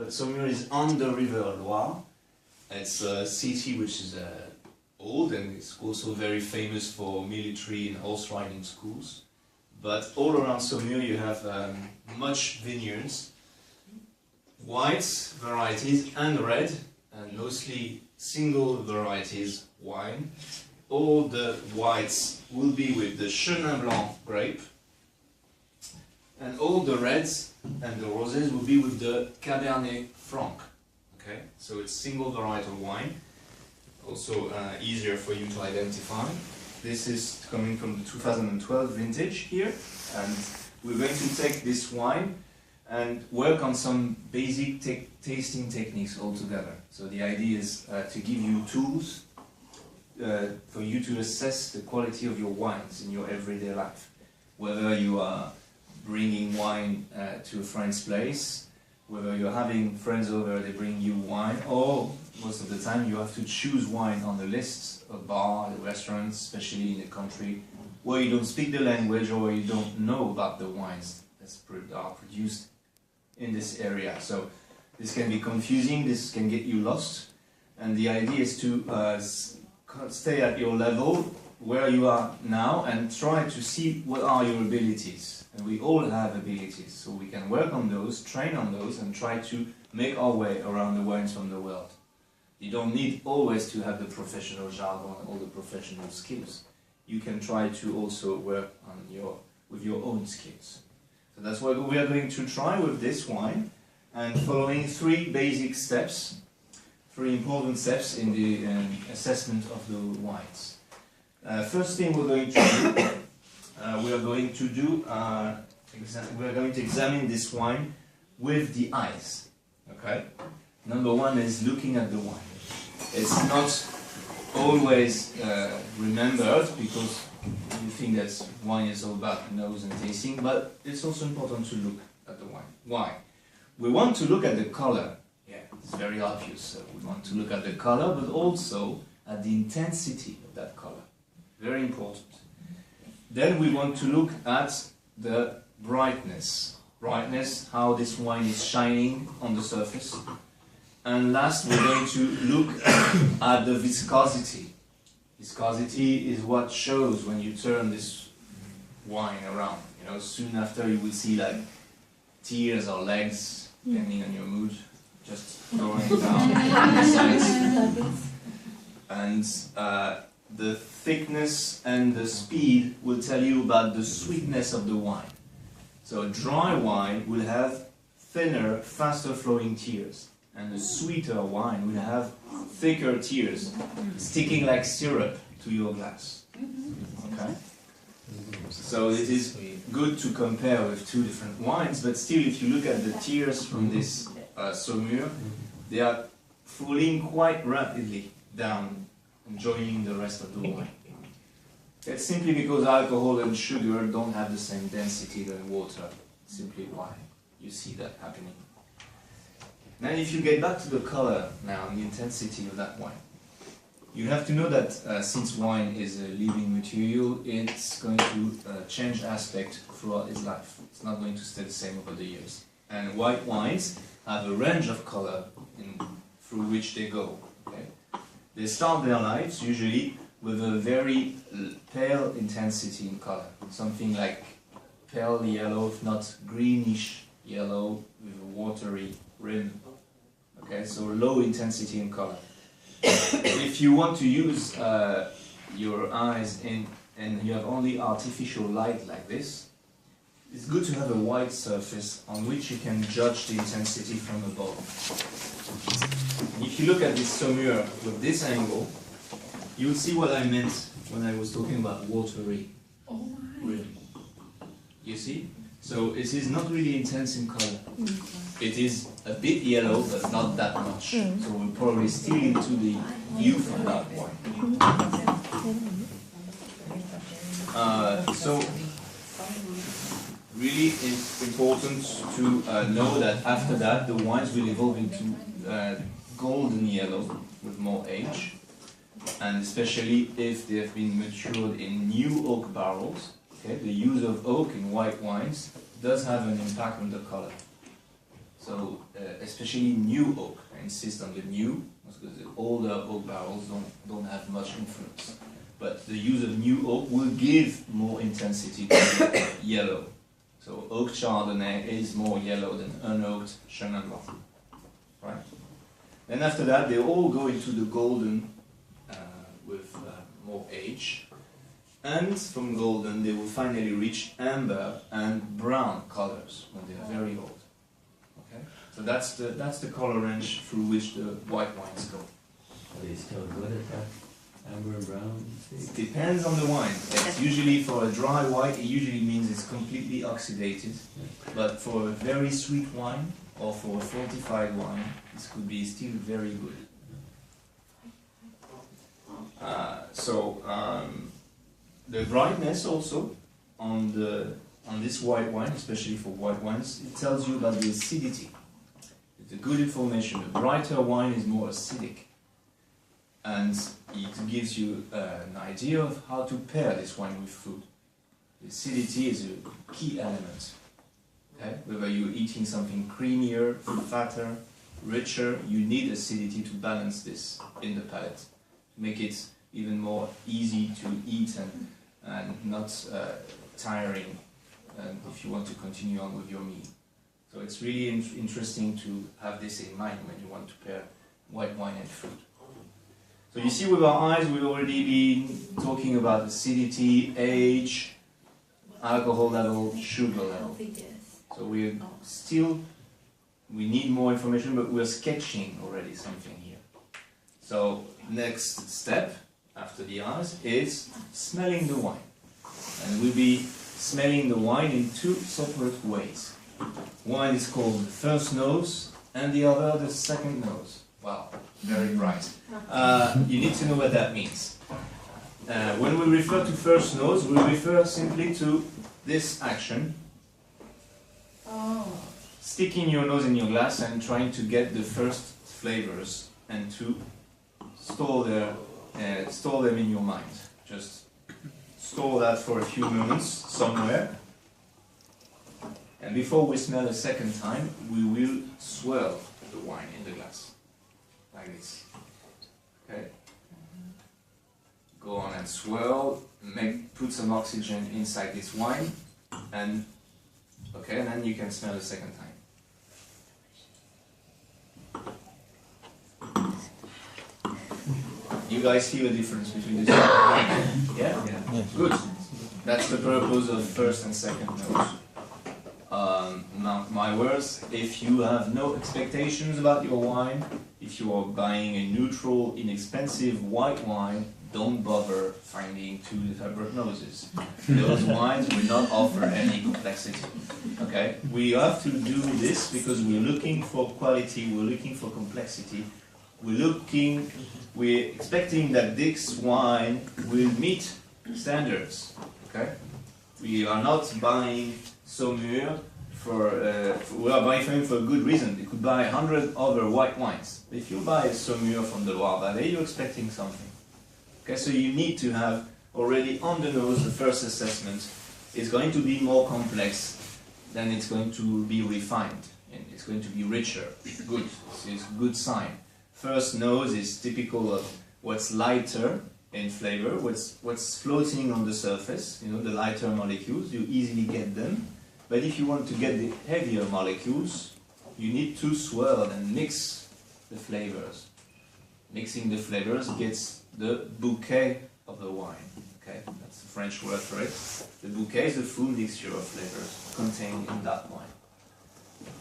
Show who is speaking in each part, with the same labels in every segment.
Speaker 1: but Saumur is on the river Loire. It's a city which is old and it's also very famous for military and horse riding schools. But all around Saumur you have much vineyards, white varieties and red, and mostly single varieties wine. All the whites will be with the Chenin Blanc grape, and all the reds and the roses will be with the Cabernet Franc. Okay, so it's single varietal wine, also easier for you to identify. This is coming from the 2012 vintage here, and we're going to take this wine and work on some basic tasting techniques altogether. So the idea is to give you tools for you to assess the quality of your wines in your everyday life. Whether you are bringing wine to a friend's place, whether you're having friends over, they bring you wine, or most of the time you have to choose wine on the list of bars, restaurants, especially in a country where you don't speak the language or where you don't know about the wines that are produced in this area. So this can be confusing, this can get you lost, and the idea is to stay at your level where you are now and try to see what are your abilities. And we all have abilities, so we can work on those, train on those, and try to make our way around the wines from the world. You don't need always to have the professional jargon and all the professional skills. You can try to also work on with your own skills. So that's what we are going to try with this wine, and following three basic steps, three important steps in the assessment of the wines. First thing we're going to do, we are going to examine this wine with the eyes. Okay. Number one is looking at the wine. It's not always remembered because you think that wine is all about nose and tasting, but it's also important to look at the wine. Why? We want to look at the color. Yeah, it's very obvious. We want to look at the color, but also at the intensity of that color. Very important. Then we want to look at the brightness. Brightness, how this wine is shining on the surface. And last, we're going to look at the viscosity. Viscosity is what shows when you turn this wine around. You know, soon after you will see like tears or legs, depending on your mood, just going down the sides. And the thickness and the speed will tell you about the sweetness of the wine. So a dry wine will have thinner, faster flowing tears, and a sweeter wine will have thicker tears, sticking like syrup to your glass. Okay? So it is good to compare with two different wines, but still if you look at the tears from this Saumur, they are falling quite rapidly down and joining the rest of the wine. It's simply because alcohol and sugar don't have the same density than water. Simply why you see that happening. Now if you get back to the color now and the intensity of that wine, you have to know that since wine is a living material, it's going to change aspect throughout its life. It's not going to stay the same over the years. And white wines have a range of color through which they go. Okay? They start their lives usually with a very pale intensity in color, something like pale yellow, if not greenish yellow with a watery rim. Okay, so low intensity in color. If you want to use your eyes and you have only artificial light like this, it's good to have a white surface on which you can judge the intensity from above. If you look at this Saumur with this angle, you'll see what I meant when I was talking about watery rim. You see? So it is not really intense in color. It is a bit yellow, but not that much. So we'll probably steal into the view from that wine. So really it's important to know that after that the wines will evolve into golden yellow with more age, and especially if they have been matured in new oak barrels. Okay, the use of oak in white wines does have an impact on the color. So especially new oak, I insist on the new, because the older oak barrels don't have much influence. But the use of new oak will give more intensity to the yellow. So oak Chardonnay is more yellow than unoaked Chenin Blanc, right? Then after that, they all go into the golden with more age. And from golden, they will finally reach amber and brown colors when they are very old. Okay, so that's the color range through which the white wines go.
Speaker 2: Are they still good at that? Amber and brown?
Speaker 1: It depends on the wine. It's usually for a dry white, it usually means it's completely oxidated. But for a very sweet wine or for a fortified wine, this could be still very good. The brightness also on this white wine, especially for white wines, it tells you about the acidity. It's a good information. The brighter wine is more acidic, and it gives you an idea of how to pair this wine with food. The acidity is a key element. Okay? Whether you're eating something creamier, fatter, richer, you need acidity to balance this in the palate, to make it even more easy to eat and not tiring if you want to continue on with your meal. So it's really interesting to have this in mind when you want to pair white wine and food. So you see with our eyes we've already been talking about acidity, age, alcohol level, sugar level. So we need more information, but we're sketching already something here. So next step after the eyes is smelling the wine. And we'll be smelling the wine in two separate ways. One is called the first nose and the other the second nose. Wow, very bright. You need to know what that means. When we refer to first nose, we refer simply to this action. Sticking your nose in your glass and trying to get the first flavors and to store them in your mind. Just store that for a few moments somewhere. And before we smell a second time, we will swirl the wine in the glass. Like this. Okay? Go on and swirl, put some oxygen inside this wine, and okay, and then you can smell a second time. You guys feel the difference between the two? Yeah? Yeah? Good. That's the purpose of first and second nose. Now, my words, if you have no expectations about your wine, if you are buying a neutral, inexpensive white wine, don't bother finding two separate noses. Those wines will not offer any complexity. Okay? We have to do this because we're looking for quality, we're looking for complexity. We're expecting that this wine will meet standards. Okay? We are not buying Saumur we are buying Saumur for a good reason. We could buy 100 other white wines. If you buy a Saumur from the Loire Valley, you're expecting something. Okay, so you need to have already on the nose the first assessment. It's going to be more complex than it's going to be refined. And it's going to be richer. Good. It's a good sign. First nose is typical of what's lighter in flavor, what's floating on the surface. You know, the lighter molecules, you easily get them. But if you want to get the heavier molecules, you need to swirl and mix the flavors. Mixing the flavors gets the bouquet of the wine. Okay, that's the French word for it. The bouquet is the full mixture of flavors contained in that wine.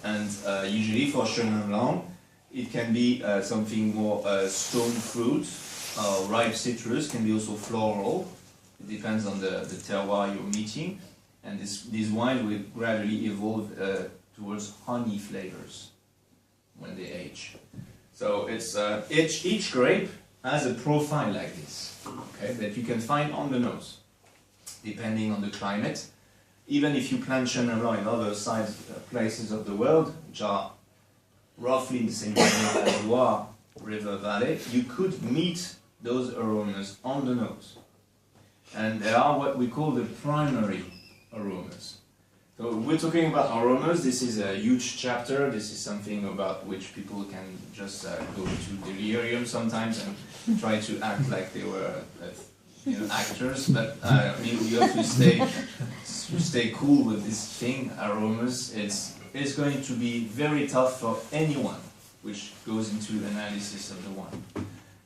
Speaker 1: And usually for Chenin Blanc, it can be something more stone fruit, ripe citrus, can be also floral. It depends on the terroir you're meeting. And these wines will gradually evolve towards honey flavors when they age. So it's each grape has a profile like this, okay, that you can find on the nose, depending on the climate. Even if you plant Chenin Blanc in other places of the world, which are roughly in the same climate as Loire River Valley, you could meet those aromas on the nose. And there are what we call the primary aromas. So we're talking about aromas. This is a huge chapter. This is something about which people can just go to delirium sometimes and try to act like they were, actors. But I mean, you have to stay cool with this thing. Aromas. It's going to be very tough for anyone which goes into analysis of the wine.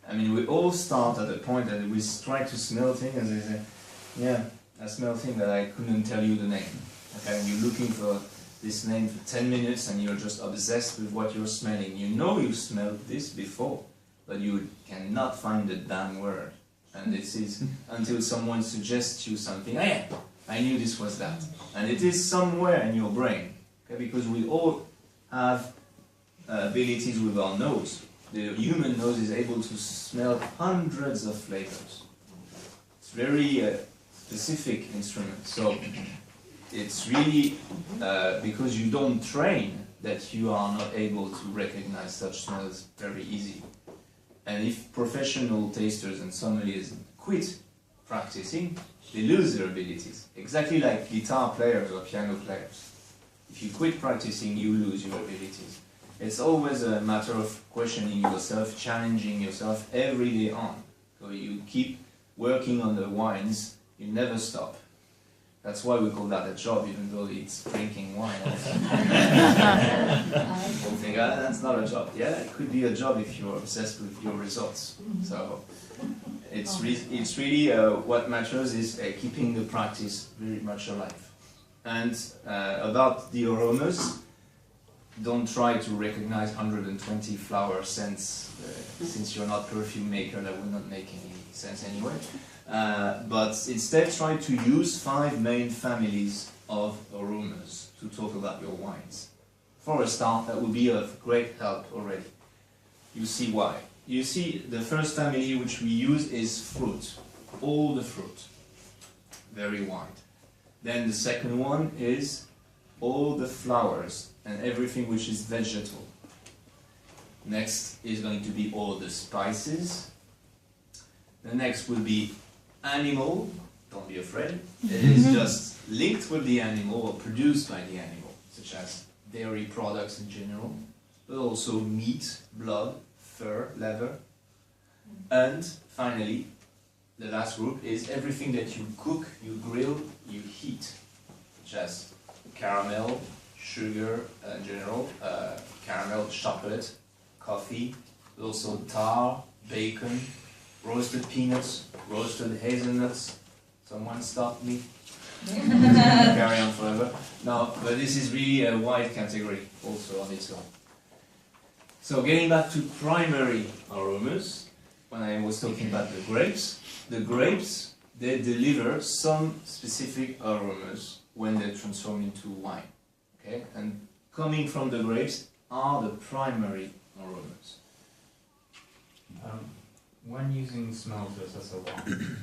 Speaker 1: I mean, we all start at the point that we try to smell things and they say, yeah, I smell things that I couldn't tell you the name. Okay, and you're looking for this name for 10 minutes and you're just obsessed with what you're smelling. You know you smelled this before, but you cannot find the damn word. And this is until someone suggests you something, oh yeah, I knew this was that. And it is somewhere in your brain, okay, because we all have abilities with our nose. The human nose is able to smell hundreds of flavors. It's very specific instrument. So it's really because you don't train that you are not able to recognize such smells very easy. And if professional tasters and sommeliers quit practicing, they lose their abilities. Exactly like guitar players or piano players. If you quit practicing, you lose your abilities. It's always a matter of questioning yourself, challenging yourself every day on. So you keep working on the wines, you never stop. That's why we call that a job, even though it's drinking wine. People think, that's not a job. Yeah, it could be a job if you're obsessed with your results. So it's really what matters is keeping the practice very much alive. And about the aromas, don't try to recognize 120 flower scents, since you're not perfume maker, that would not make any sense anyway. But instead try to use 5 main families of aromas to talk about your wines. For a start, that would be of great help already. You see why. You see, the first family which we use is fruit. All the fruit. Very wide. Then the second one is all the flowers and everything which is vegetal. Next is going to be all the spices. The next will be animal. Don't be afraid. It is just linked with the animal or produced by the animal, such as dairy products in general, but also meat, blood, fur, leather. And finally, the last group is everything that you cook, you grill, you heat, such as caramel, sugar in general, caramel, chocolate, coffee, but also tar, bacon, roasted peanuts, roasted hazelnuts. Someone stopped me. Carry on forever. No, but this is really a wide category also on its own. So getting back to primary aromas, when I was talking about the grapes, they deliver some specific aromas when they transform into wine. Okay? And coming from the grapes are the primary aromas.
Speaker 3: When using smells versus a wine,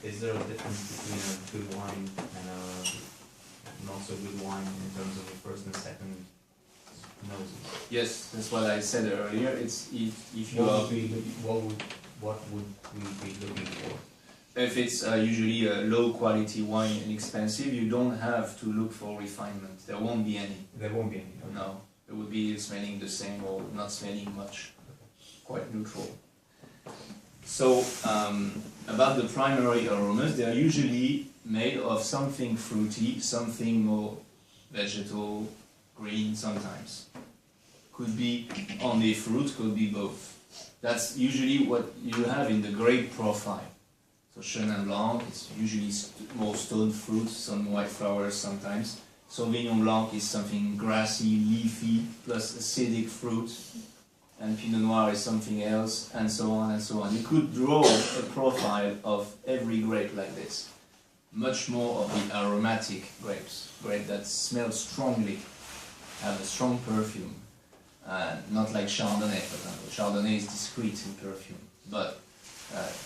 Speaker 3: is there a difference between a good wine and a not so good wine in terms of the first and second noses?
Speaker 1: Yes, that's what I said earlier. It's if you
Speaker 3: what would we be looking for?
Speaker 1: If it's usually a low quality wine and expensive, you don't have to look for refinement. There won't be any.
Speaker 3: There won't be any. Okay.
Speaker 1: No, it would be smelling the same or not smelling much. Quite neutral. So, about the primary aromas, they are usually made of something fruity, something more vegetal, green sometimes. Could be only fruit, could be both. That's usually what you have in the grape profile. So Chenin Blanc is usually more stone fruit, some white flowers sometimes. Sauvignon Blanc is something grassy, leafy, plus acidic fruit. And Pinot Noir is something else, and so on and so on. You could draw a profile of every grape like this. Much more of the aromatic grapes, grapes that smell strongly, have a strong perfume. Not like Chardonnay, for example. Chardonnay is discreet in perfume, but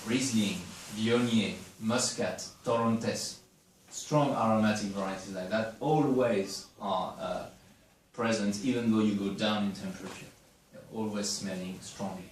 Speaker 1: Riesling, Viognier, Muscat, Torrontés, strong aromatic varieties like that always are present even though you go down in temperature. They're always smelling strongly.